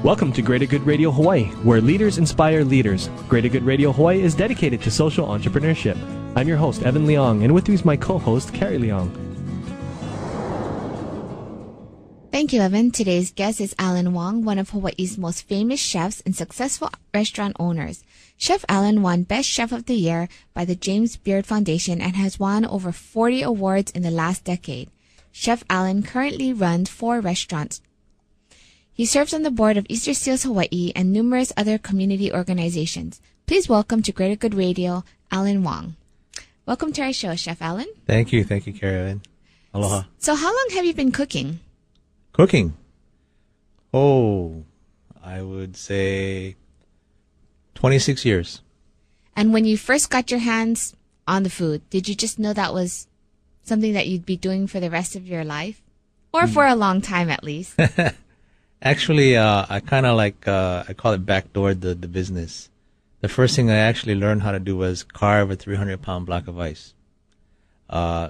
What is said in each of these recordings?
Welcome to Greater Good Radio Hawaii, where leaders inspire leaders. Greater Good Radio Hawaii is dedicated to social entrepreneurship. I'm your host, Evan Leong, and with me is my co-host, Carrie Leong. Thank you, Evan. Today's guest is Alan Wong, one of Hawaii's most famous chefs and successful restaurant owners. Chef Alan won Best Chef of the Year by the James Beard Foundation and has won over 40 awards in the last decade. Chef Alan currently runs 4 restaurants. He serves on the board of Easter Seals Hawaii and numerous other community organizations. Please welcome to Greater Good Radio, Alan Wong. Welcome to our show, Chef Alan. Thank you, Karen. Aloha. So how long have you been cooking? Cooking? Oh, I would say 26 years. And when you first got your hands on the food, did you just know that was something that you'd be doing for the rest of your life? Or for a long time at least? Actually, I kind of I call it backdoored the business. The first thing I actually learned how to do was carve a 300-pound block of ice.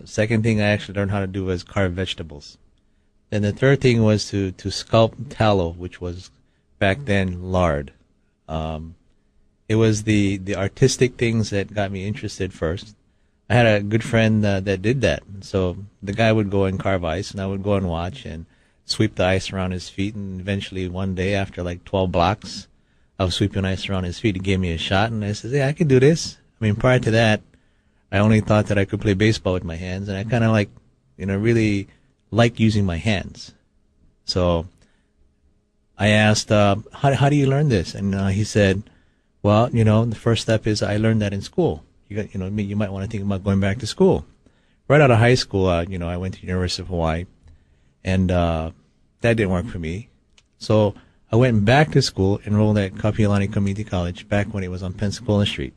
Second thing I actually learned how to do was carve vegetables. Then the third thing was to sculpt tallow, which was back then lard. It was the artistic things that got me interested first. I had a good friend that did that. So the guy would go and carve ice, and I would go and watch and sweep the ice around his feet. And eventually one day, after like 12 blocks of sweeping ice around his feet, he gave me a shot, and I said, "Hey, I can do this." I mean, prior to that, I only thought that I could play baseball with my hands, and I kind of really like using my hands. So I asked, how do you learn this? And he said, well, the first step is I learned that in school. You might want to think about going back to school. Right out of high school, I went to the University of Hawaii, and that didn't work for me. So I went back to school, enrolled at Kapiolani Community College back when it was on Pensacola Street,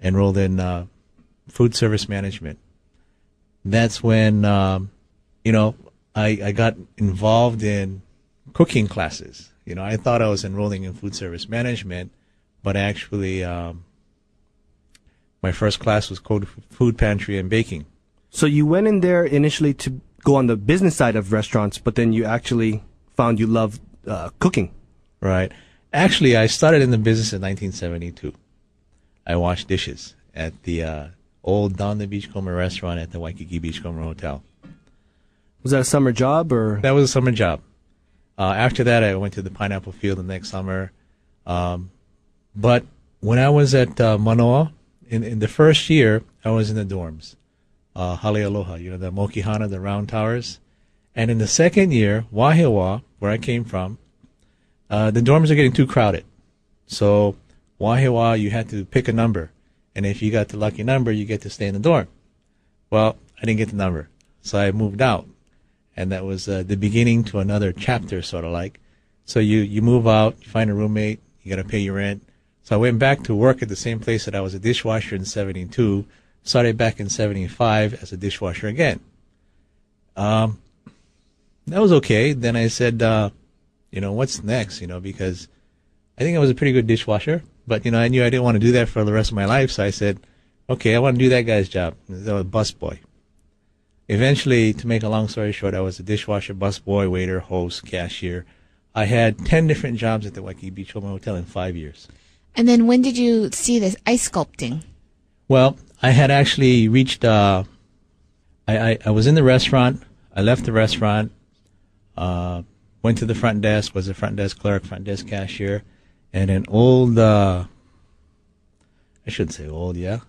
enrolled in food service management. That's when I got involved in cooking classes. I thought I was enrolling in food service management, but actually my first class was called food pantry and baking. So you went in there initially to go on the business side of restaurants, but then you actually found you loved cooking. Right. Actually, I started in the business in 1972. I washed dishes at the old Down the Beachcomber restaurant at the Waikiki Beachcomber Hotel. Was that a summer job or? That was a summer job. After that, I went to the pineapple field the next summer. But when I was at Manoa, in the first year, I was in the dorms. Hale Aloha, the Mokihana, the round towers. And in the second year, Wahiawa, where I came from, the dorms are getting too crowded. So Wahiawa, you had to pick a number. And if you got the lucky number, you get to stay in the dorm. Well, I didn't get the number. So I moved out. And that was the beginning to another chapter, sort of like. So you move out, you find a roommate, you got to pay your rent. So I went back to work at the same place that I was a dishwasher in 72, started back in 75 as a dishwasher again. That was okay. Then I said, what's next, because I think I was a pretty good dishwasher, but, I knew I didn't want to do that for the rest of my life. So I said, okay, I want to do that guy's job. I was a busboy. Eventually, to make a long story short, I was a dishwasher, busboy, waiter, host, cashier. I had 10 different jobs at the Waikiki Beach Hotel in 5 years. And then when did you see this ice sculpting? Well, I had actually reached, I was in the restaurant. I left the restaurant, went to the front desk, was a front desk clerk, front desk cashier, and an old, I shouldn't say old, yeah.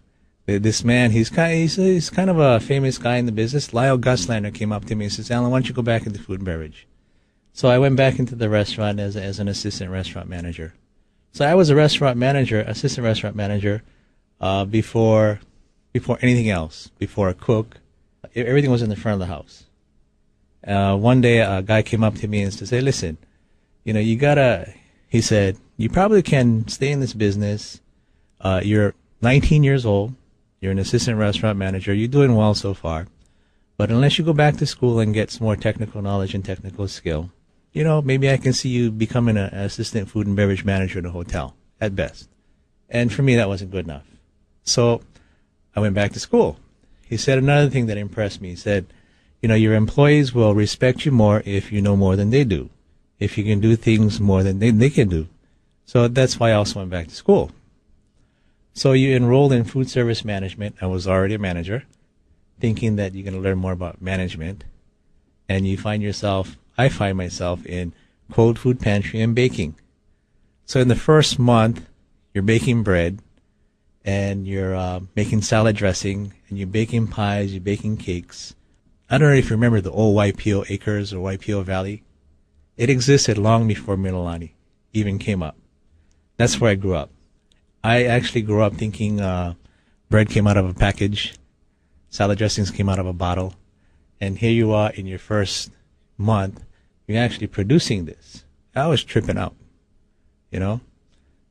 This man, he's kind of a famous guy in the business. Lyle Guslander came up to me and says, "Alan, why don't you go back into food and beverage?" So I went back into the restaurant as an assistant restaurant manager. So I was a assistant restaurant manager, before anything else, before a cook. Everything was in the front of the house. One day a guy came up to me and said, "Hey, listen, he said, you probably can stay in this business. You're 19 years old. You're an assistant restaurant manager. You're doing well so far. But unless you go back to school and get some more technical knowledge and technical skill, maybe I can see you becoming an assistant food and beverage manager in a hotel, at best." And for me, that wasn't good enough. So I went back to school. He said another thing that impressed me. He said, your employees will respect you more if you know more than they do. if you can do things more than they can do. So that's why I also went back to school. So you enrolled in food service management. I was already a manager, thinking that you're going to learn more about management. And I find myself in cold food pantry and baking. So in the first month, you're baking bread, and you're making salad dressing, and you're baking pies, you're baking cakes. I don't know if you remember the old YPO Acres or YPO Valley. It existed long before Mililani even came up. That's where I grew up. I actually grew up thinking bread came out of a package, salad dressings came out of a bottle, and here you are in your first month, you're actually producing this. I was tripping out, you know?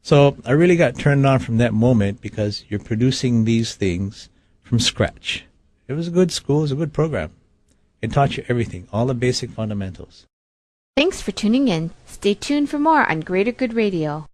So I really got turned on from that moment because you're producing these things from scratch. It was a good school, it was a good program. It taught you everything, all the basic fundamentals. Thanks for tuning in. Stay tuned for more on Greater Good Radio.